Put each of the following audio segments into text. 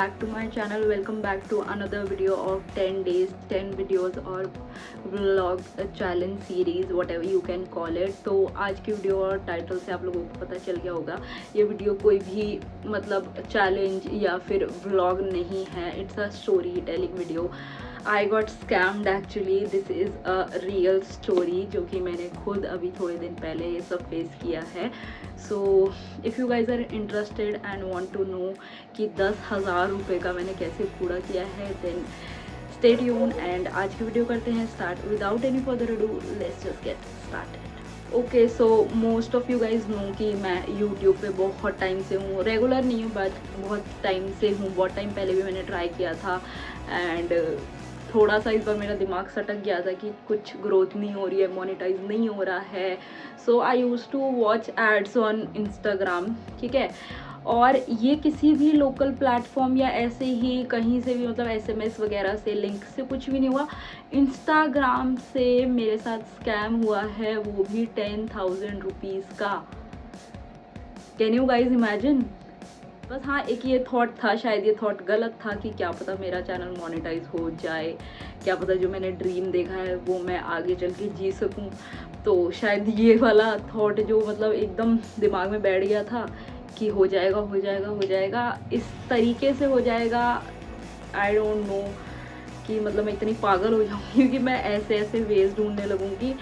back to my channel. Welcome back to another video of 10 days 10 videos और vlog challenge series, whatever you can call it. तो आज की video और title से आप लोगों को पता चल गया होगा, ये वीडियो कोई भी मतलब चैलेंज या फिर व्लॉग नहीं है. It's a story telling video. I got scammed actually. This is a real story जो कि मैंने खुद अभी थोड़े दिन पहले ये सब फेस किया है. So if you guys are interested and want to know कि 10,000 रुपये का मैंने कैसे पूरा किया है, देन स्टे ट्यून एंड आज की वीडियो करते हैं start. Without any further ado, let's just get started. Okay, so most of you guys know कि मैं यूट्यूब पे बहुत टाइम से हूँ. रेगुलर नहीं हूँ बट बहुत टाइम से हूँ. बहुत टाइम पहले भी मैंने ट्राई किया था एंड थोड़ा सा इस बार मेरा दिमाग सटक गया था कि कुछ ग्रोथ नहीं हो रही है, मोनेटाइज नहीं हो रहा है. So I used to watch ads on Instagram, ठीक है. और ये किसी भी लोकल प्लेटफॉर्म या ऐसे ही कहीं से भी मतलब SMS वगैरह से लिंक से कुछ भी नहीं हुआ. इंस्टाग्राम से मेरे साथ स्कैम हुआ है, वो भी 10,000 रुपीज़ का. Can you guys imagine? बस हाँ, एक ये थॉट था, शायद ये थॉट गलत था कि क्या पता मेरा चैनल मोनेटाइज हो जाए, क्या पता जो मैंने ड्रीम देखा है वो मैं आगे चल के जी सकूं. तो शायद ये वाला थॉट जो मतलब एकदम दिमाग में बैठ गया था कि हो जाएगा हो जाएगा हो जाएगा, इस तरीके से हो जाएगा. आई डोंट नो कि मतलब मैं इतनी पागल हो जाऊँगी कि मैं ऐसे ऐसे वेज ढूंढने लगूँगी.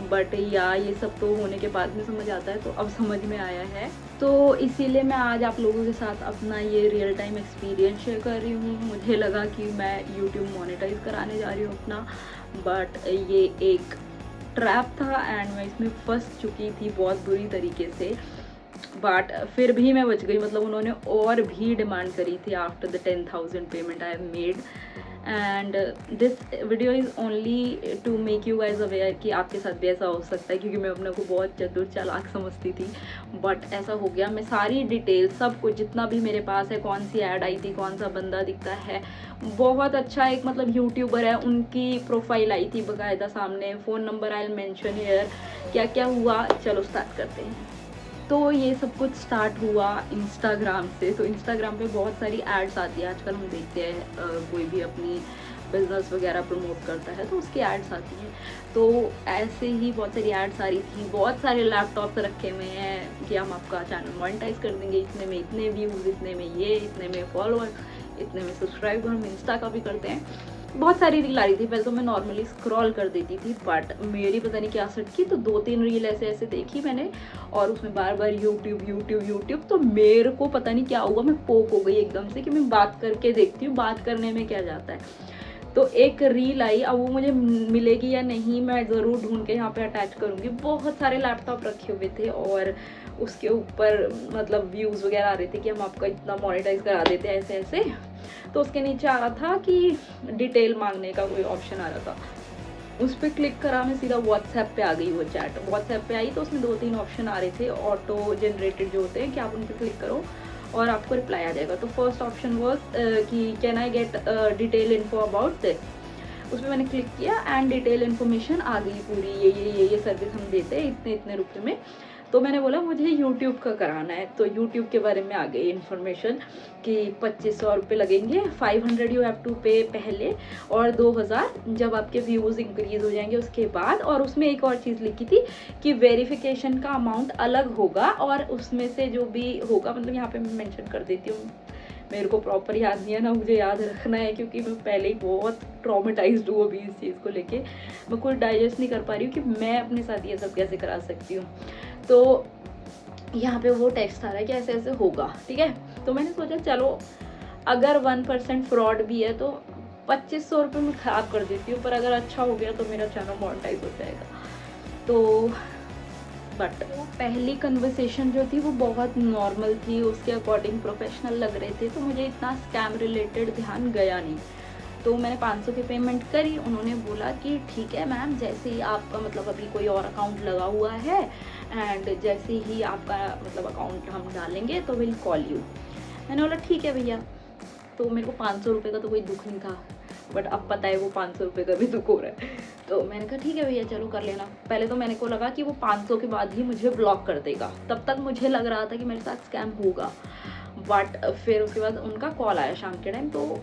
बट या ये सब तो होने के बाद में समझ आता है, तो अब समझ में आया है. तो इसीलिए मैं आज आप लोगों के साथ अपना ये रियल टाइम एक्सपीरियंस शेयर कर रही हूँ. मुझे लगा कि मैं यूट्यूब मोनेटाइज कराने जा रही हूँ अपना, बट ये एक ट्रैप था एंड मैं इसमें फंस चुकी थी बहुत बुरी तरीके से. बट फिर भी मैं बच गई. मतलब उन्होंने और भी डिमांड करी थी after the 10,000 payment I have made. And this video is only to make you guys aware कि आपके साथ भी ऐसा हो सकता है, क्योंकि मैं अपने को बहुत चतुर चालाक समझती थी बट ऐसा हो गया. मैं सारी डिटेल सब कुछ जितना भी मेरे पास है, कौन सी ऐड आई थी, कौन सा बंदा दिखता है, बहुत अच्छा एक मतलब यूट्यूबर है, उनकी प्रोफाइल आई थी बाकायदा सामने, phone number I will mention here, क्या क्या हुआ. चलो स्टार्ट करते हैं. तो ये सब कुछ स्टार्ट हुआ इंस्टाग्राम से. तो इंस्टाग्राम पे बहुत सारी एड्स आती है आजकल. हम देखते हैं कोई भी अपनी बिजनेस वगैरह प्रमोट करता है तो उसकी एड्स आती हैं. तो ऐसे ही बहुत सारी एड्स आ रही थी. बहुत सारे लैपटॉप्स रखे हुए हैं कि हम आपका चैनल मोनेटाइज कर देंगे, इतने में इतने व्यूज़, इतने में ये, इतने में फॉलोअर, इतने में सब्सक्राइबर. हम इंस्टा का भी करते हैं. बहुत सारी रील आ रही थी. पहले तो मैं नॉर्मली स्क्रॉल कर देती थी बट मेरी पता नहीं क्या सटकी, तो 2-3 रील ऐसे ऐसे देखी मैंने और उसमें बार बार यूट्यूब यूट्यूब यूट्यूब. तो मेरे को पता नहीं क्या हुआ, मैं पोक हो गई एकदम से कि मैं बात करके देखती हूँ, बात करने में क्या जाता है. तो एक रील आई. अब वो मुझे मिलेगी या नहीं मैं ज़रूर ढूंढ के यहाँ पे अटैच करूँगी. बहुत सारे लैपटॉप रखे हुए थे और उसके ऊपर मतलब व्यूज़ वगैरह आ रहे थे कि हम आपका इतना मोनेटाइज करा देते हैं ऐसे ऐसे. तो उसके नीचे आ रहा था कि डिटेल मांगने का कोई ऑप्शन आ रहा था. उस पर क्लिक करा, मैं सीधा व्हाट्सएप पे आ गई. वो चैट व्हाट्सएप पे आई तो उसमें 2-3 ऑप्शन आ रहे थे ऑटो जनरेटेड जो होते हैं कि आप उन पर क्लिक करो और आपको रिप्लाई आ जाएगा. तो फर्स्ट ऑप्शन वॉज कि can I get detail info about this. उस पर मैंने क्लिक किया एंड डिटेल इन्फॉर्मेशन आ गई पूरी. ये सर्विस हम देते हैं इतने इतने रुपये में. तो मैंने बोला मुझे यूट्यूब का कराना है. तो यूट्यूब के बारे में आ गई इन्फॉर्मेशन कि 2,500 रुपये लगेंगे. 500 यू हैव टू पे पहले और 2,000 जब आपके व्यूज़ इंक्रीज़ हो जाएंगे उसके बाद. और उसमें एक और चीज़ लिखी थी कि वेरिफिकेशन का अमाउंट अलग होगा और उसमें से जो भी होगा, मतलब यहाँ पे मैं मेंशन कर देती हूँ, मेरे को प्रॉपर याद नहीं है ना, मुझे याद रखना है क्योंकि मैं पहले ही बहुत ट्रॉमेटाइज्ड हूँ अभी इस चीज़ को लेके. मैं कुछ डाइजेस्ट नहीं कर पा रही हूँ कि मैं अपने साथ ये सब कैसे करा सकती हूँ. तो यहाँ पे वो टेक्स्ट आ रहा है कि ऐसे ऐसे होगा, ठीक है. तो मैंने सोचा चलो अगर 1% फ्रॉड भी है तो 2,500 रुपये में ख़राब कर देती हूँ, पर अगर अच्छा हो गया तो मेरा चैनल मोनेटाइज हो जाएगा. तो बट पहली कन्वर्सेशन जो थी वो बहुत नॉर्मल थी, उसके अकॉर्डिंग प्रोफेशनल लग रहे थे. तो मुझे इतना स्कैम रिलेटेड ध्यान गया नहीं. तो मैंने 500 की पेमेंट करी. उन्होंने बोला कि ठीक है मैम, जैसे ही आपका मतलब अभी कोई और अकाउंट लगा हुआ है एंड जैसे ही आपका मतलब अकाउंट हम डालेंगे तो विल कॉल यू. मैंने बोला ठीक है भैया. तो मेरे को 500 रुपये का तो कोई दुख नहीं था बट अब पता है वो 500 रुपये का भी दुख हो रहा है. तो मैंने कहा ठीक है भैया चलो कर लेना. पहले तो मैंने को लगा कि वो 500 के बाद ही मुझे ब्लॉक कर देगा. तब तक मुझे लग रहा था कि मेरे साथ स्कैम होगा बट फिर उसके बाद उनका कॉल आया शाम के टाइम, तो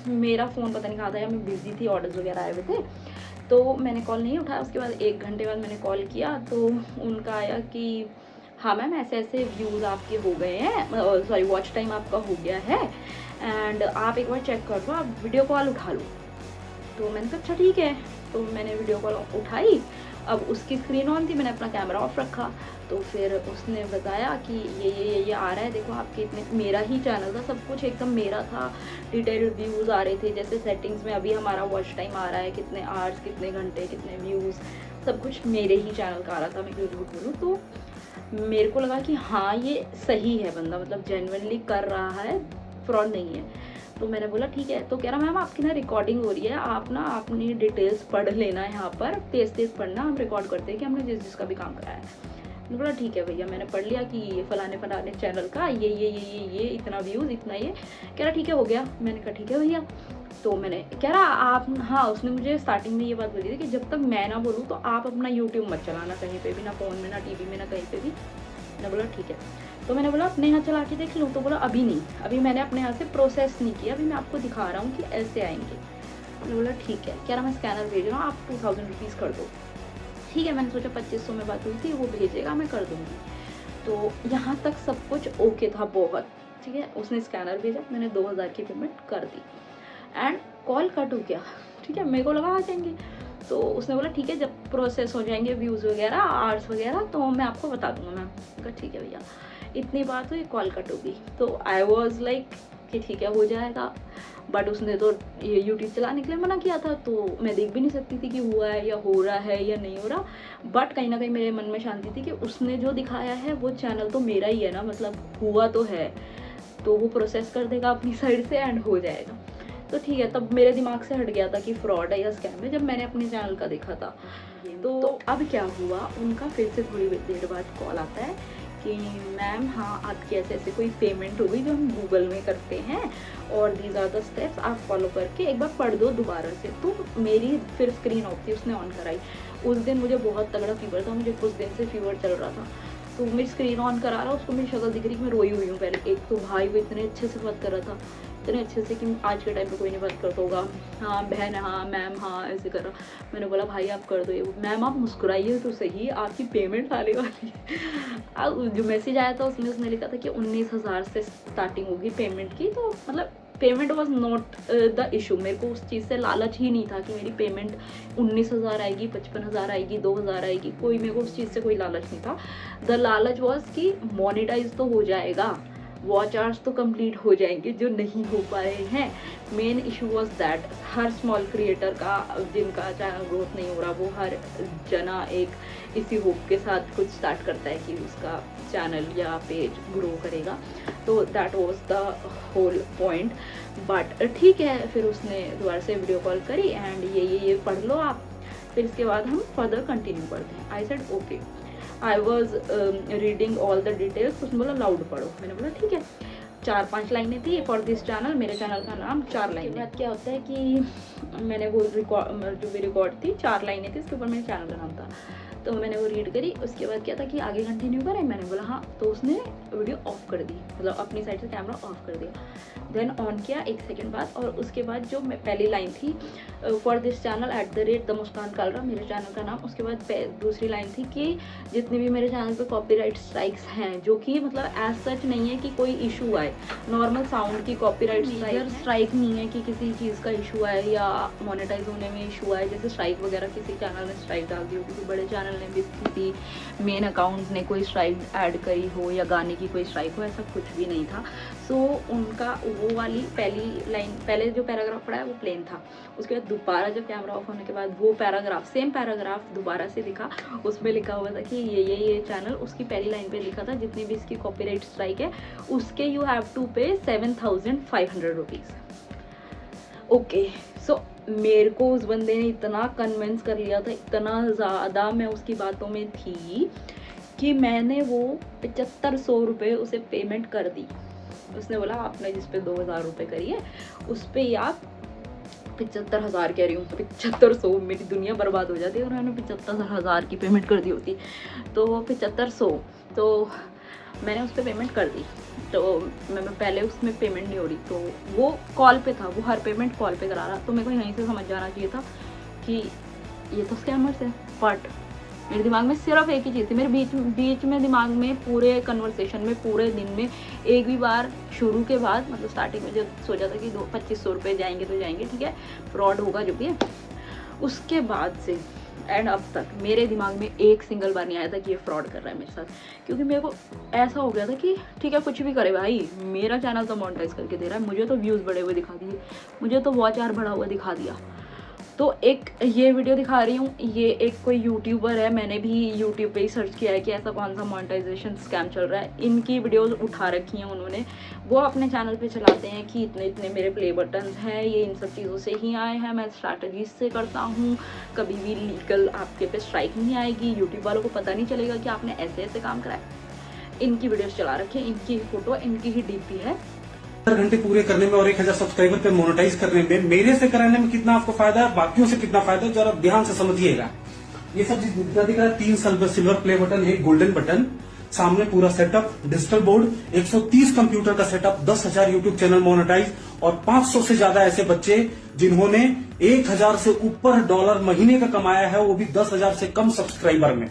मेरा फ़ोन पता नहीं कहाँ था, या मैं बिज़ी थी, ऑर्डर्स वगैरह आए हुए थे, तो मैंने कॉल नहीं उठाया। उसके बाद 1 घंटे बाद मैंने कॉल किया तो उनका आया कि हाँ मैम ऐसे ऐसे व्यूज़ आपके हो गए हैं, सॉरी वॉच टाइम आपका हो गया है, एंड आप एक बार चेक कर लो, आप वीडियो कॉल उठा लो। तो मैंने कहा अच्छा ठीक है, तो मैंने वीडियो कॉल उठाई। अब उसकी स्क्रीन ऑन थी, मैंने अपना कैमरा ऑफ रखा, तो फिर उसने बताया कि ये आ रहा है, देखो आपके इतने, मेरा ही चैनल था, सब कुछ एकदम मेरा था, डिटेल व्यूज़ आ रहे थे, जैसे सेटिंग्स में अभी हमारा वॉच टाइम आ रहा है, कितने आवर्स, कितने घंटे, कितने व्यूज़, सब कुछ मेरे ही चैनल का आ रहा था, मैं क्यों झूठ बोलूँ। तो मेरे को लगा कि हाँ ये सही है बंदा, मतलब जेन्युइनली कर रहा है, फ्रॉड नहीं है। तो मैंने बोला ठीक है। तो कह रहा मैम आपकी ना रिकॉर्डिंग हो रही है, आप ना अपनी डिटेल्स पढ़ लेना, यहाँ पर तेज पढ़ना, हम रिकॉर्ड करते हैं कि हमने जिसका भी काम कराया है। मैंने बोला ठीक है भैया, मैंने पढ़ लिया कि ये फलाने चैनल का ये इतना व्यूज़, इतना ये। कह रहा ठीक है हो गया। मैंने कहा ठीक है भैया। तो मैंने कह रहा आप, हाँ उसने मुझे स्टार्टिंग में ये बात बोली थी कि जब तक मैं ना बोलूँ तो आप अपना यूट्यूब मत चलाना कहीं पे भी, ना फ़ोन में, ना टीवी में, ना कहीं पे भी। मैंने बोला ठीक है। तो मैंने बोला अपने यहाँ चला के देख लूँ, तो बोला अभी नहीं, अभी मैंने अपने यहाँ से प्रोसेस नहीं किया, अभी मैं आपको दिखा रहा हूँ कि ऐसे आएंगे। मैंने बोला ठीक है। कह रहा मैं स्कैनर भेज रहा हूँ, आप 2000 रुपीज़ कर दो। ठीक है, मैंने सोचा 2500 में बात हुई थी, वो भेजेगा, मैं कर दूँगी। तो यहाँ तक सब कुछ ओके था बहुत, ठीक है। उसने स्कैनर भेजा, मैंने 2000 की पेमेंट कर दी, एंड कॉल कट हो गया। ठीक है, मेरे को लगा आ जाएंगे। तो उसने बोला ठीक है, जब प्रोसेस हो जाएंगे व्यूज़ वगैरह, आवर्स वगैरह, तो मैं आपको बता दूंगा मैम। कहा ठीक है भैया। इतनी बात हुई, कॉल कट हो गई। तो आई वॉज लाइक कि ठीक है हो जाएगा, बट उसने तो ये यूट्यूब चलाने के लिए मना किया था, तो मैं देख भी नहीं सकती थी कि हुआ है या हो रहा है या नहीं हो रहा। बट कहीं ना कहीं मेरे मन में शांति थी कि उसने जो दिखाया है वो चैनल तो मेरा ही है ना, मतलब हुआ तो है, तो वो प्रोसेस कर देगा अपनी साइड से एंड हो जाएगा। तो ठीक है, तब मेरे दिमाग से हट गया था कि फ्रॉड है या स्कैम है, जब मैंने अपने चैनल का देखा था। तो अब क्या हुआ, उनका फिर से थोड़ी देर बाद कॉल आता है कि मैम हाँ आपकी ऐसे ऐसे कोई पेमेंट हो गई जो हम गूगल में करते हैं, और दीज आर द स्टेप्स, आप फॉलो करके एक बार पढ़ दो दोबारा से। तो मेरी फिर स्क्रीन ऑफ थी, उसने ऑन कराई। उस दिन मुझे बहुत तगड़ा फीवर था, मुझे कुछ दिन से फीवर चल रहा था। तो मेरी स्क्रीन ऑन करा रहा, उसको मेरी शक्ल दिख रही कि मैं रोई हुई हूँ पहले। एक तो भाई वो इतने अच्छे से बात कर रहा था, इतने अच्छे से कि आज के टाइम पे कोई नहीं बात करता होगा, हाँ बहन, हाँ मैम, हाँ ऐसे कर रहा। मैंने बोला भाई आप कर दो ये। मैम आप मुस्कुराइए तो सही, आपकी पेमेंट आने वाली है। अब जो मैसेज आया था उसने लिखा था कि 19,000 से स्टार्टिंग होगी पेमेंट की। तो मतलब payment was not the issue, मेरे को उस चीज़ से लालच ही नहीं था कि मेरी पेमेंट 19,000 आएगी, 55,000 आएगी, 2,000 आएगी, कोई मेरे को उस चीज़ से कोई लालच नहीं था। द लालच वॉज कि मोनेटाइज तो हो जाएगा, वॉच आवर्स तो कंप्लीट हो जाएंगे जो नहीं हो पा रहे हैं। Main issue was that her small creator का, जिनका चैनल ग्रोथ नहीं हो रहा, वो हर जना एक इसी होप के साथ कुछ स्टार्ट करता है कि उसका चैनल या पेज ग्रो करेगा। तो that was the whole point. But ठीक है, फिर उसने दोबारा से वीडियो कॉल करी एंड ये पढ़ लो आप, फिर इसके बाद हम फर्दर कंटिन्यू करते हैं। I said okay. I was reading all the details. उसने बोला लाउड पढ़ो। मैंने बोला ठीक है। 4-5 लाइनें थी फॉर दिस चैनल, मेरे चैनल का नाम 4 लाइनें। बात क्या होता है कि मैंने वो रिकॉर्ड, जो भी रिकॉर्ड थी 4 लाइनें थी, उसके ऊपर मेरे चैनल का नाम था। तो मैंने वो रीड करी। उसके बाद क्या था कि आगे कंटिन्यू करें, मैंने बोला हाँ। तो उसने वीडियो ऑफ कर दी, मतलब अपनी साइड से कैमरा ऑफ कर दिया। देन ऑन किया 1 सेकंड बाद, और उसके बाद जो पहली लाइन थी फॉर दिस चैनल @ द मुस्कान कालरा, मेरे चैनल का नाम। उसके बाद दूसरी लाइन थी कि जितने भी मेरे चैनल पे कॉपीराइट स्ट्राइक्स हैं, जो कि मतलब एज सच नहीं है कि कोई इशू आए, नॉर्मल साउंड की कॉपीराइट स्ट्राइक नहीं है कि किसी चीज़ का इशू आए या मोनेटाइज होने में इशू आए। जैसे स्ट्राइक वगैरह किसी चैनल ने स्ट्राइक डाल दी हो, किसी बड़े चैनल ने भी किसी मेन अकाउंट ने कोई स्ट्राइक ऐड करी हो, या गाने की कोई स्ट्राइक हो, ऐसा कुछ भी नहीं था। सो उनका वो वाली पहली लाइन, पहले जो पैराग्राफ पढ़ा है वो प्लेन था। उसके बाद दोबारा जब कैमरा ऑफ होने के बाद वो पैराग्राफ, सेम पैराग्राफ दोबारा से लिखा। उसमें लिखा हुआ था कि ये चैनल, उसकी पहली लाइन पे लिखा था जितनी भी इसकी कॉपीराइट स्ट्राइक है उसके यू हैव टू पे 7,500 रुपीज़। ओके, सो मेरे को उस बंदे ने इतना कन्विंस कर लिया था, इतना ज़्यादा मैं उसकी बातों में थी कि मैंने वो 7,500 रुपये उसे पेमेंट कर दी। उसने बोला आपने जिस पे 2,000 रुपये करी है उस पर ही आप 75,000 कह रही हूँ, 7,500, मेरी दुनिया बर्बाद हो जाती है। और मैंने 75,000 की पेमेंट कर दी होती तो 7,500। तो मैंने उस पर पेमेंट कर दी। तो मैं पहले उसमें पेमेंट नहीं हो रही, तो वो कॉल पे था, वो हर पेमेंट कॉल पे करा रहा। तो मेरे को यहीं से समझ जाना चाहिए था कि ये तो स्कैमर्स है। बट मेरे दिमाग में सिर्फ एक ही चीज़ थी, मेरे बीच में दिमाग में पूरे कन्वर्सेशन में, पूरे दिन में एक भी बार शुरू के बाद, मतलब स्टार्टिंग में जब सोचा था कि 2500 रुपये जाएंगे तो जाएंगे, ठीक है, फ्रॉड होगा जो भी है, उसके बाद से एंड अब तक मेरे दिमाग में एक सिंगल बार नहीं आया था कि ये फ्रॉड कर रहा है मेरे साथ। क्योंकि मेरे को ऐसा हो गया था कि ठीक है कुछ भी करे भाई, मेरा चैनल तो मोनेटाइज करके दे रहा है, मुझे तो व्यूज़ बढ़े हुए दिखा दिए, मुझे तो वॉच आवर बढ़ा हुआ दिखा दिया। तो एक ये वीडियो दिखा रही हूँ, ये एक कोई यूट्यूबर है, मैंने भी यूट्यूब पे ही सर्च किया है कि ऐसा कौन सा मोनेटाइजेशन स्कैम चल रहा है। इनकी वीडियोस उठा रखी हैं उन्होंने, वो अपने चैनल पे चलाते हैं कि इतने इतने मेरे प्ले बटन्स हैं, ये इन सब चीज़ों से ही आए हैं, मैं स्ट्रैटेजीज से करता हूँ, कभी भी लीगल आपके पे स्ट्राइक नहीं आएगी, यूट्यूब वालों को पता नहीं चलेगा कि आपने ऐसे ऐसे काम करा है। इनकी वीडियोज़ चला रखी है, इनकी फोटो, इनकी ही डीपी है। 4 घंटे पूरे करने में और 1000 सब्सक्राइबर पे मोनेटाइज करने में मेरे से कराने में कितना आपको फायदा है, बाकियों से कितना फायदा है, जरा ध्यान से समझिएगा। ये सब जितना दिख रहा है, 3 silver play button, 1 golden button, सामने पूरा सेटअप, डिजिटल बोर्ड, 130 कंप्यूटर का सेटअप, 10,000 यूट्यूब चैनल मोनेटाइज और 500 से ज्यादा ऐसे बच्चे जिन्होंने 1000 से ऊपर डॉलर महीने का कमाया है, वो भी 10,000 से कम सब्सक्राइबर में।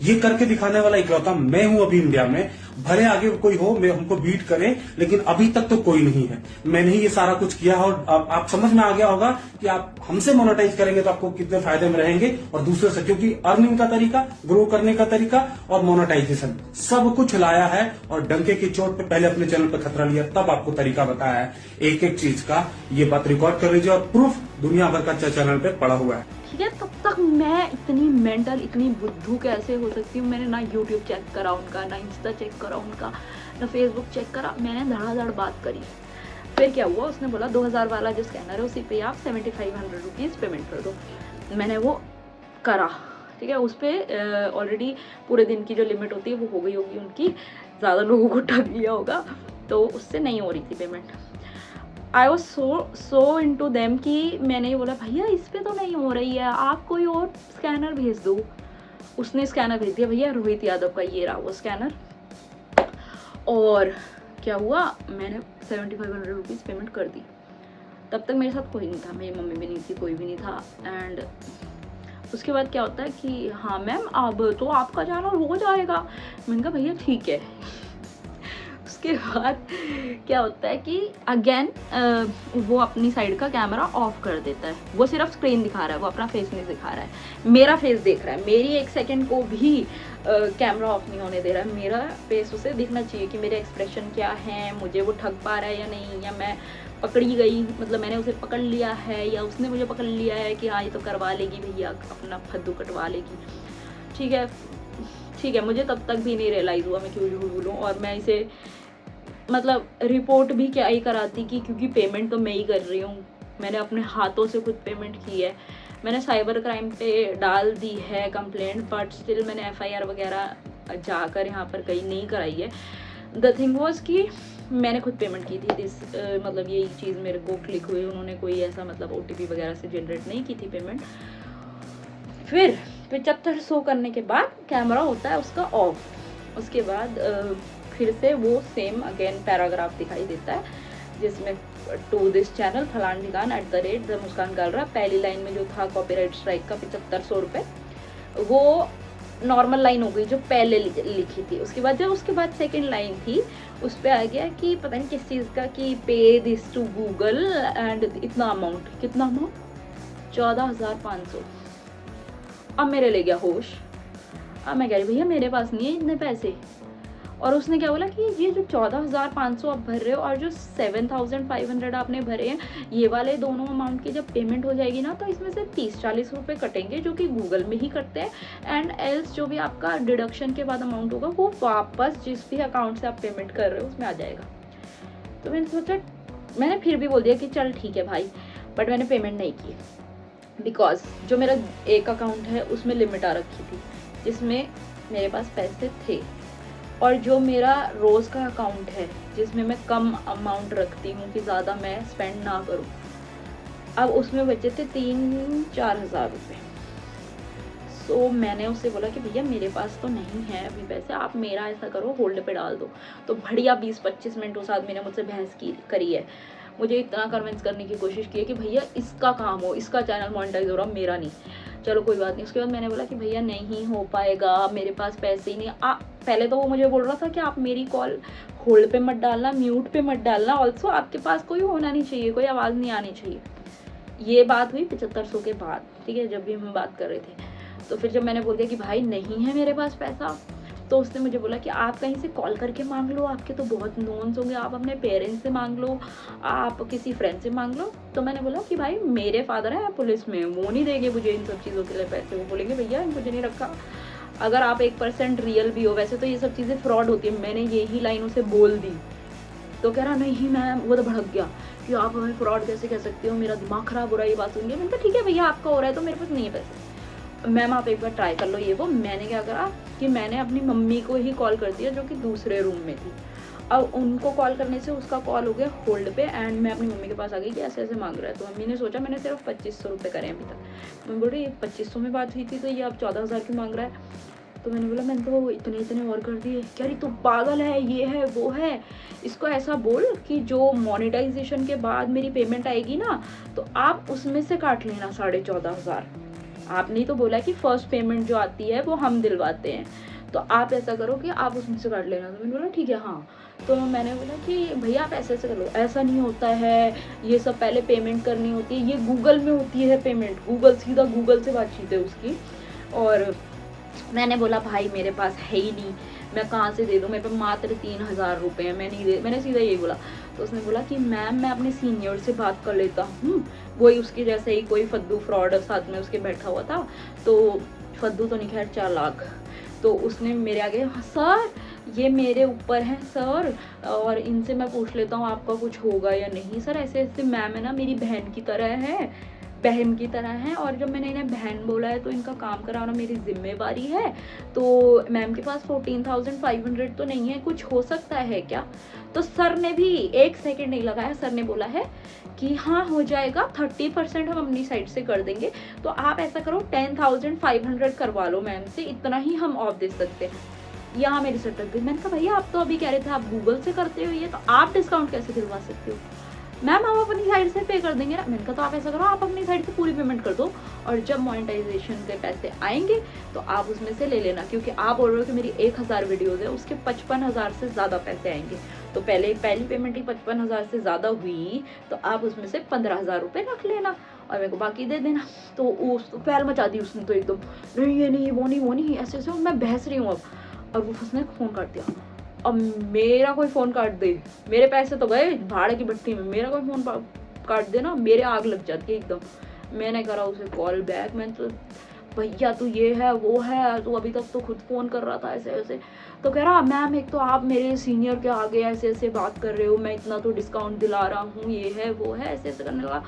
ये करके दिखाने वाला इकलौता मैं हूं अभी इंडिया में। भले आगे कोई हो, मैं हमको बीट करे, लेकिन अभी तक तो कोई नहीं है। मैंने ही ये सारा कुछ किया है और आप समझ में आ गया होगा कि आप हमसे मोनेटाइज करेंगे तो आपको कितने फायदे में रहेंगे और दूसरे से, क्योंकि अर्निंग का तरीका, ग्रो करने का तरीका और मोनेटाइजेशन सब कुछ लाया है और डंके की चोट पे पहले अपने चैनल पर खतरा लिया, तब आपको तरीका बताया है एक एक चीज का। ये बात रिकॉर्ड कर लीजिए और प्रूफ दुनिया भर का चैनल पे पड़ा हुआ है। ठीक है, तब तक मैं इतनी मेंटल, इतनी बुद्धू कैसे हो सकती हूँ? मैंने ना यूट्यूब चेक करा उनका, ना इंस्टा चेक करा उनका, ना फेसबुक चेक करा, मैंने धड़ाधड़ बात करी। फिर क्या हुआ, उसने बोला 2000 वाला जो स्कैनर है उसी पे आप 7500 रुपीज़ पेमेंट कर दो। मैंने वो करा, ठीक है, उस पर ऑलरेडी पूरे दिन की जो लिमिट होती है वो हो गई होगी उनकी, ज़्यादा लोगों को ठग लिया होगा, तो उससे नहीं हो रही थी payment. I was so into them कि मैंने ये बोला भैया इस पे तो नहीं हो रही है, आप कोई और स्कैनर भेज दो। उसने स्कैनर भेज दिया, भैया रोहित यादव का ये रहा वो स्कैनर। और क्या हुआ, मैंने 7500 रुपीज़ पेमेंट कर दी। तब तक मेरे साथ कोई नहीं था, मेरी मम्मी भी नहीं थी, कोई भी नहीं था। एंड उसके बाद क्या होता है कि हाँ मैम अब तो आपका चैनल हो जाएगा। मैंने कहा भैया ठीक है। उसके बाद क्या होता है कि अगेन वो अपनी साइड का कैमरा ऑफ कर देता है, वो सिर्फ स्क्रीन दिखा रहा है, वो अपना फेस नहीं दिखा रहा है, मेरा फेस देख रहा है, मेरी 1 सेकंड को भी कैमरा ऑफ नहीं होने दे रहा है। मेरा फेस उसे दिखना चाहिए कि मेरे एक्सप्रेशन क्या है, मुझे वो ठग पा रहा है या नहीं, या मैं पकड़ी गई, मतलब मैंने उसे पकड़ लिया है या उसने मुझे पकड़ लिया है कि हाँ ये तो करवा लेगी भैया, अपना फद्दू कटवा लेगी। ठीक है, मुझे तब तक भी नहीं रियलाइज़ हुआ मैं क्यों झूठ बोलूँ। और मैं इसे मतलब रिपोर्ट भी क्या ही कराती कि क्योंकि पेमेंट तो मैं ही कर रही हूँ, मैंने अपने हाथों से खुद पेमेंट की है। मैंने साइबर क्राइम पे डाल दी है कंप्लेंट, बट स्टिल मैंने FIR वगैरह जाकर यहाँ पर कहीं नहीं कराई है। द थिंग वॉज कि मैंने खुद पेमेंट की थी, मतलब यही चीज़ मेरे को क्लिक हुई, उन्होंने कोई ऐसा मतलब OTP वगैरह से जनरेट नहीं की थी पेमेंट। फिर 7500 करने के बाद कैमरा होता है उसका ऑफ। उसके बाद फिर से वो सेम अगेन पैराग्राफ दिखाई देता है जिसमें टू दिस चैनल फलान ठिकान @ मुस्कान गालरा, पहली लाइन में जो था कॉपीराइट स्ट्राइक का 7500 रुपये, वो नॉर्मल लाइन हो गई जो पहले लिखी थी। उसके बाद सेकंड लाइन थी, उस पर आ गया कि पता नहीं किस चीज़ का, कि पे दिस टू गूगल एंड इतना अमाउंट, कितना अमाउंट 14,500। अब मेरे ले गया होश। अब मैं कह रही भैया मेरे पास नहीं है इतने पैसे। और उसने क्या बोला कि ये जो 14,500 आप भर रहे हो और जो 7,500 आपने भरे हैं, ये वाले दोनों अमाउंट की जब पेमेंट हो जाएगी ना तो इसमें से 30-40 रुपये कटेंगे जो कि गूगल में ही कटते हैं, एंड एल्स जो भी आपका डिडक्शन के बाद अमाउंट होगा वो वापस जिस भी अकाउंट से आप पेमेंट कर रहे हो उसमें आ जाएगा। तो मैंने सोचा, मैंने फिर भी बोल दिया कि चल ठीक है भाई, बट मैंने पेमेंट नहीं की बिकॉज जो मेरा एक अकाउंट है उसमें लिमिट आ रखी थी जिसमें मेरे पास पैसे थे, और जो मेरा रोज़ का अकाउंट है जिसमें मैं कम अमाउंट रखती हूँ कि ज़्यादा मैं स्पेंड ना करूँ, अब उसमें बचे थे 3-4 हज़ार रुपये। तो मैंने उससे बोला कि भैया मेरे पास तो नहीं है अभी पैसे, आप मेरा ऐसा करो होल्ड पे डाल दो। तो बढ़िया 20-25 मिनट उस आदमी ने मुझसे बहस करी है, मुझे इतना कन्विंस करने की कोशिश की है कि भैया इसका काम हो, इसका चैनल मोनेटाइज हो रहा, मेरा नहीं। चलो कोई बात नहीं। उसके बाद मैंने बोला कि भैया नहीं हो पाएगा, मेरे पास पैसे ही नहीं। पहले तो वो मुझे बोल रहा था कि आप मेरी कॉल होल्ड पे मत डालना, म्यूट पे मत डालना, ऑल्सो आपके पास कोई होना नहीं चाहिए, कोई आवाज़ नहीं आनी चाहिए। ये बात हुई 7500 के बाद, ठीक है, जब भी हम बात कर रहे थे। तो फिर जब मैंने बोल दिया कि भाई नहीं है मेरे पास पैसा, तो उसने मुझे बोला कि आप कहीं से कॉल करके मांग लो, आपके तो बहुत नोन्स होंगे, आप अपने पेरेंट्स से मांग लो, आप किसी फ्रेंड से मांग लो। तो मैंने बोला कि भाई मेरे फादर हैं पुलिस में, वो नहीं देंगे मुझे इन सब चीज़ों के लिए पैसे, वो बोलेंगे भैया मुझे नहीं रखा। अगर आप 1% रियल भी हो, वैसे तो ये सब चीज़ें फ्रॉड होती है, मैंने यही लाइन उसे बोल दी। तो कह रहा नहीं मैम, वो तो भड़क गया कि आप हमें फ्रॉड कैसे कह सकते हो, मेरा दिमाग खराब हो रहा है ये बात सुन के। मैंने कहा ठीक है भैया आपका हो रहा है तो मेरे पास नहीं है पैसे, मैम आप एक बार ट्राई कर लो ये वो। मैंने क्या करा कि मैंने अपनी मम्मी को ही कॉल कर दिया जो कि दूसरे रूम में थी। अब उनको कॉल करने से उसका कॉल हो गया होल्ड पे, एंड मैं अपनी मम्मी के पास आ गई कि ऐसे ऐसे मांग रहा है। तो मम्मी ने सोचा मैंने सिर्फ 2500 रुपये करे अभी तक। मैं बोल रही 2500 में बात हुई थी तो ये अब 14,000 की मांग रहा है। तो मैंने बोला मैंने तो इतने और कर दिए। कह रही तू पागल है, ये है वो है। इसको ऐसा बोल कि जो मोनेटाइजेशन के बाद मेरी पेमेंट आएगी ना, तो आप उसमें से काट लेना 14,500। आपने तो बोला कि फर्स्ट पेमेंट जो आती है वो हम दिलवाते हैं, तो आप ऐसा करो कि आप उसमें से काट लेना। तो मैंने बोला ठीक है हाँ। तो मैंने बोला कि भैया आप ऐसे ऐसे कर लो। ऐसा नहीं होता है, ये सब पहले पेमेंट करनी होती है, ये गूगल में होती है पेमेंट, गूगल सीधा गूगल से बातचीत है उसकी। और मैंने बोला भाई मेरे पास है ही नहीं, मैं कहाँ से दे दूँ, मेरे पास मात्र 3,000 रुपये हैं, मैं नहीं दे। मैंने सीधा यही बोला। तो उसने बोला कि मैम मैं अपने सीनियर से बात कर लेता हूँ। वही उसके जैसे ही कोई फद्दू फ्रॉड साथ में उसके बैठा हुआ था, तो फद्दू तो नहीं खैर चालाक। तो उसने मेरे आगे सर ये मेरे ऊपर हैं सर, और इनसे मैं पूछ लेता हूँ आपका कुछ होगा या नहीं। सर ऐसे ऐसे मैम है ना मेरी बहन की तरह है, और जब मैंने इन्हें बहन बोला है तो इनका काम कराना मेरी जिम्मेवारी है। तो मैम के पास 14,500 तो नहीं है, कुछ हो सकता है क्या? तो सर ने भी 1 सेकंड नहीं लगाया, सर ने बोला है कि हाँ हो जाएगा, 30% हम अपनी साइड से कर देंगे, तो आप ऐसा करो 10,500 करवा लो मैम से, इतना ही हम ऑफ दे सकते हैं। यहाँ मेरी सटक गई। मैंने कहा भैया आप तो अभी कह रहे थे आप गूगल से करते हो ये, तो आप डिस्काउंट कैसे दिलवा सकते हो? मैम हम अपनी साइड से पे कर देंगे ना। मैंने कहा तो आप ऐसा करो आप अपनी साइड से पूरी पेमेंट कर दो, और जब मोनेटाइजेशन के पैसे आएंगे तो आप उसमें से ले लेना, क्योंकि आप बोल रहे हो कि मेरी 1,000 वीडियोज़ है, उसके 55,000 से ज़्यादा पैसे आएंगे। तो पहली पेमेंट ही 55,000 से ज़्यादा हुई, तो आप उसमें से 15,000 रुपये रख लेना और मेरे को बाकी दे देना। तो उस पहल मचा दी उसने, तो एकदम नहीं ये नहीं वो नहीं ऐसे ऐसे मैं बहस रही हूँ अब। और वो उसने फ़ोन काट दिया। अब मेरा कोई फ़ोन काट दे, मेरे पैसे तो गए भाड़े की भट्टी में, मेरा कोई फ़ोन काट दे ना, मेरे आग लग जाती है एकदम। मैंने करा उसे कॉल बैक, मैंने तो भैया तू ये है वो है, तू अभी तक तो खुद फ़ोन कर रहा था ऐसे ऐसे। तो कह रहा मैम एक तो आप मेरे सीनियर के आगे ऐसे ऐसे बात कर रहे हो, मैं इतना तो डिस्काउंट दिला रहा हूँ, ये है वो है, ऐसे ऐसे करने लगा,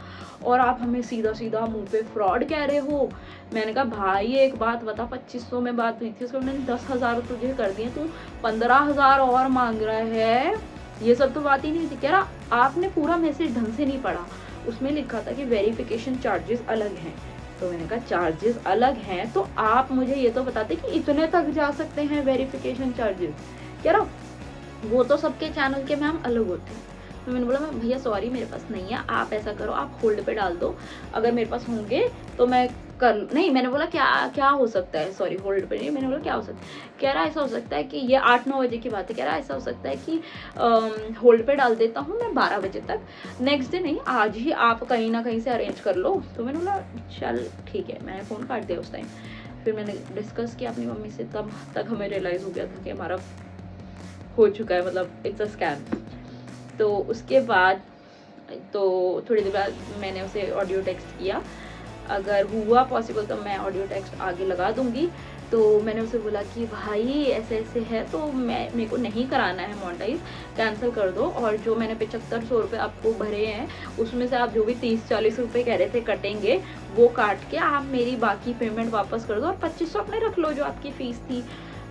और आप हमें सीधा सीधा मुंह पे फ्रॉड कह रहे हो। मैंने कहा भाई एक बात बता, 2500 में बात हुई थी, उसको मैंने 10,000 तुझे कर दिए, तू 15,000 और मांग रहा है, ये सब तो बात ही नहीं थी। कह रहा आपने पूरा मैसेज ढंग से नहीं पढ़ा, उसमें लिखा था कि वेरिफिकेशन चार्जेस अलग हैं। तो मैंने कहा चार्जेस अलग हैं तो आप मुझे ये तो बताते कि इतने तक जा सकते हैं वेरिफिकेशन चार्जेस। कह रहा वो तो सबके चैनल के मैम अलग होते हैं। तो मैंने बोला मैं भैया सॉरी मेरे पास नहीं है, आप ऐसा करो आप होल्ड पे डाल दो, अगर मेरे पास होंगे तो मैं कर नहीं। मैंने बोला क्या हो सकता है, सॉरी होल्ड पे नहीं, मैंने बोला क्या हो सकता है? कह रहा ऐसा हो सकता है कि ये 8-9 बजे की बात है। कह रहा ऐसा हो सकता है कि होल्ड पे डाल देता हूँ मैं 12 बजे तक, नेक्स्ट डे नहीं आज ही आप कहीं ना कहीं से अरेंज कर लो। तो मैंने बोला चल ठीक है, मैंने फ़ोन काट दिया उस टाइम। फिर मैंने डिस्कस किया अपनी मम्मी से, तब तक हमें रियलाइज़ हो गया था कि हमारा हो चुका है, मतलब इट्स अ स्कैम। तो उसके बाद तो थोड़ी देर बाद मैंने उसे ऑडियो टेक्स्ट किया, अगर हुआ पॉसिबल तो मैं ऑडियो टेक्स्ट आगे लगा दूंगी। तो मैंने उसे बोला कि भाई ऐसे ऐसे है तो मेरे को नहीं कराना है मोनेटाइज, कैंसिल कर दो, और जो मैंने 7500 रुपये आपको भरे हैं उसमें से आप जो भी 30-40 रुपये कह रहे थे कटेंगे, वो काट के आप मेरी बाकी पेमेंट वापस कर दो, और 2500 अपने रख लो जो आपकी फ़ीस थी।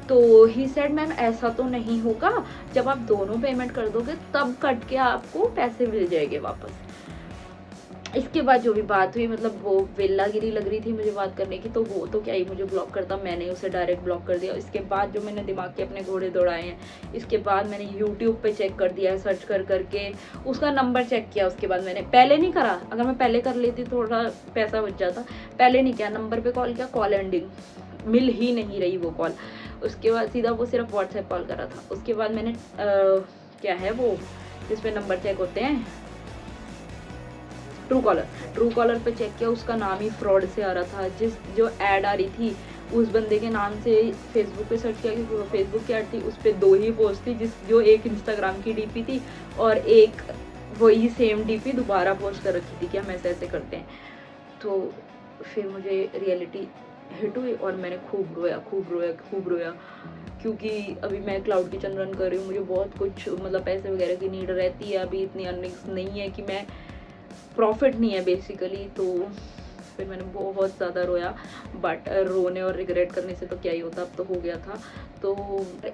तो ही सेड मैम ऐसा तो नहीं होगा, जब आप दोनों पेमेंट कर दोगे तब कट के आपको पैसे मिल जाएंगे वापस। इसके बाद जो भी बात हुई, मतलब वो वेल्लागिरी लग रही थी मुझे बात करने की, तो वो तो क्या ही मुझे ब्लॉक करता, मैंने उसे डायरेक्ट ब्लॉक कर दिया। इसके बाद जो मैंने दिमाग के अपने घोड़े दौड़ाए हैं, इसके बाद मैंने यूट्यूब पे चेक कर दिया है, सर्च कर करके उसका नंबर चेक किया। उसके बाद मैंने पहले नहीं करा, अगर मैं पहले कर लेती थोड़ा पैसा बच जाता, पहले नहीं किया। नंबर पर कॉल किया, कॉल एंडिंग, मिल ही नहीं रही वो कॉल। उसके बाद सीधा वो सिर्फ व्हाट्सएप कॉल करा था। उसके बाद मैंने क्या है वो जिस पे नंबर चेक होते हैं, ट्रू कॉलर पे चेक किया, उसका नाम ही फ्रॉड से आ रहा था। जो ऐड आ रही थी उस बंदे के नाम से फेसबुक पे सर्च किया, क्योंकि फेसबुक की ऐड थी, उस पर 2 ही पोस्ट थी, जो एक इंस्टाग्राम की डीपी थी और एक वही सेम डीपी दोबारा पोस्ट कर रखी थी कि हम ऐसे करते हैं। तो फिर मुझे रियलिटी हिट हुई और मैंने खूब रोया, क्योंकि अभी मैं क्लाउड किचन रन कर रही हूँ, मुझे बहुत कुछ मतलब पैसे वगैरह की नीड रहती है, अभी इतनी अर्निंग्स नहीं है कि मैं, प्रॉफिट नहीं है बेसिकली। तो फिर मैंने बहुत ज़्यादा रोया, बट रोने और रिग्रेट करने से तो क्या ही होता, अब तो हो गया था। तो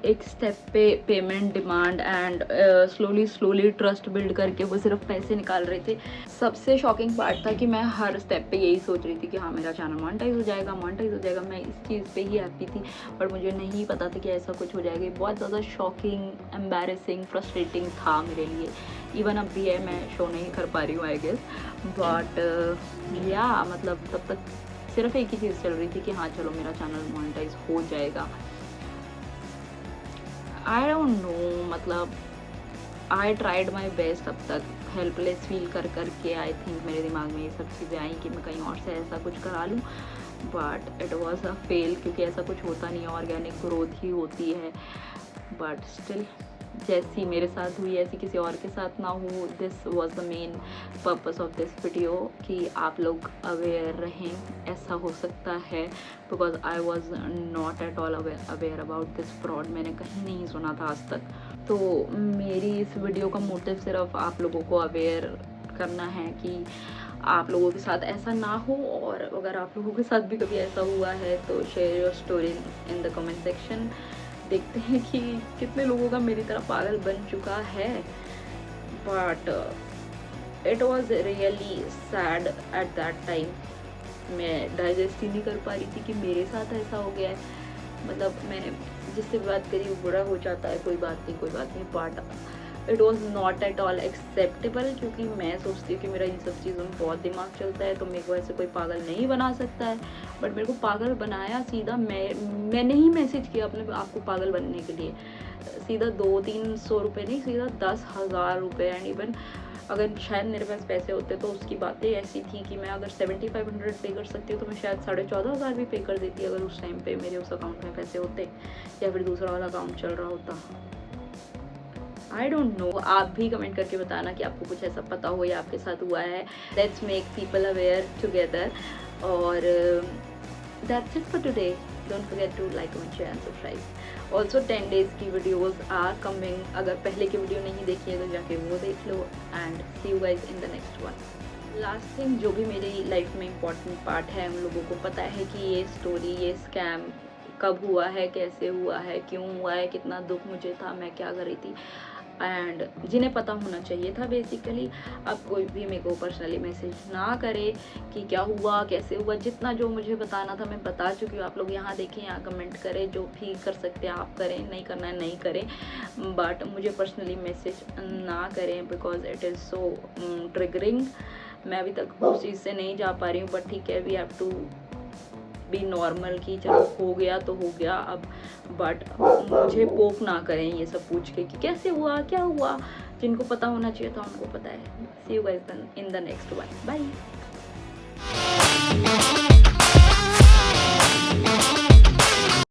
एक स्टेप पे payment demand and slowly trust build करके वो सिर्फ पैसे निकाल रहे थे। सबसे शॉकिंग पार्ट था कि मैं हर स्टेप पे यही सोच रही थी कि हाँ मेरा चैनल मोनेटाइज हो जाएगा, मैं इस चीज़ पे ही हैप्पी थी, पर मुझे नहीं पता था कि ऐसा कुछ हो जाएगा। बहुत ज़्यादा शॉकिंग, एम्बैरेसिंग, फ्रस्ट्रेटिंग था मेरे लिए। इवन अब भी है, मैं शो नहीं कर पा रही हूँ आई गेस, बट या मतलब तब तक सिर्फ एक ही चीज़ चल रही थी कि हाँ चलो मेरा चैनल मोनेटाइज हो जाएगा। आई डोंट नो, मतलब आई ट्राइड माई बेस्ट। अब तक हेल्पलेस फील कर करके आई थिंक मेरे दिमाग में ये सब चीज़ें आई कि मैं कहीं और से ऐसा कुछ करा लूँ, but it was a fail, क्योंकि ऐसा कुछ होता नहीं है, ऑर्गेनिक ग्रोथ ही होती है। बट स्टिल जैसी मेरे साथ हुई ऐसी किसी और के साथ ना हो। This was the main purpose of this video, कि आप लोग अवेयर रहें, ऐसा हो सकता है, because I was not at all aware about this fraud. मैंने कहीं नहीं सुना था आज तक। तो मेरी इस वीडियो का मोटिव सिर्फ आप लोगों को अवेयर करना है कि आप लोगों के साथ ऐसा ना हो, और अगर आप लोगों के साथ भी कभी ऐसा हुआ है तो share your story in the comment section. देखते हैं कि कितने लोगों का मेरी तरह पागल बन चुका है। But it was really sad at that time. मैं डाइजेस्ट ही नहीं कर पा रही थी कि मेरे साथ ऐसा हो गया है। मतलब मैंने जिससे बात करी वो बुरा हो जाता है, कोई बात नहीं, but it was not at all acceptable, क्योंकि मैं सोचती हूँ कि मेरा इन सब चीज़ों में बहुत दिमाग चलता है, तो मेरे को ऐसे कोई पागल नहीं बना सकता है। बट मेरे को पागल बनाया सीधा मैंने ही मैसेज किया अपने आप को पागल बनने के लिए। सीधा 200-300 रुपये नहीं, सीधा 10,000 रुपये। एंड इवन अगर शायद मेरे पास पैसे होते तो उसकी बातें ऐसी थी कि मैं अगर 7500 पे कर सकती हूँ तो मैं शायद 14,500 भी पे कर देती अगर उस टाइम पे मेरे उस अकाउंट में पैसे होते, या फिर दूसरा वाला अकाउंट चल रहा होता। आई डोंट नो, आप भी कमेंट करके बताना कि आपको कुछ ऐसा पता हो या आपके साथ हुआ है। Let's make people aware together. और that's it for today. Don't forget to like, comment, share and subscribe. Also 10 days की वीडियोज आर कमिंग। अगर पहले की वीडियो नहीं देखी है तो जाके वो देख लो। And see you guys in the next one. Last thing, जो भी मेरी लाइफ में इम्पॉर्टेंट पार्ट है, उन लोगों को पता है कि ये स्टोरी, ये स्कैम कब हुआ है, कैसे हुआ है, क्यों हुआ है, कितना दुख मुझे था, मैं क्या कर रही थी, एंड जिन्हें पता होना चाहिए था बेसिकली। अब कोई भी मेरे को पर्सनली मैसेज ना करे कि क्या हुआ, कैसे हुआ। जितना जो मुझे बताना था मैं बता चुकी हूँ। आप लोग यहाँ देखें, यहाँ कमेंट करें, जो भी कर सकते हैं आप करें, नहीं करना है नहीं करें, बट मुझे पर्सनली मैसेज ना करें, because it is so triggering. मैं अभी तक उस चीज़ से नहीं जा पा रही हूँ, बट ठीक है, we have to be normal कि चलो हो गया तो हो गया अब, बट मुझे पोक ना करें ये सब पूछ के कि कैसे हुआ, क्या हुआ। जिनको पता होना चाहिए था उनको पता है। See you guys in the next one. Bye.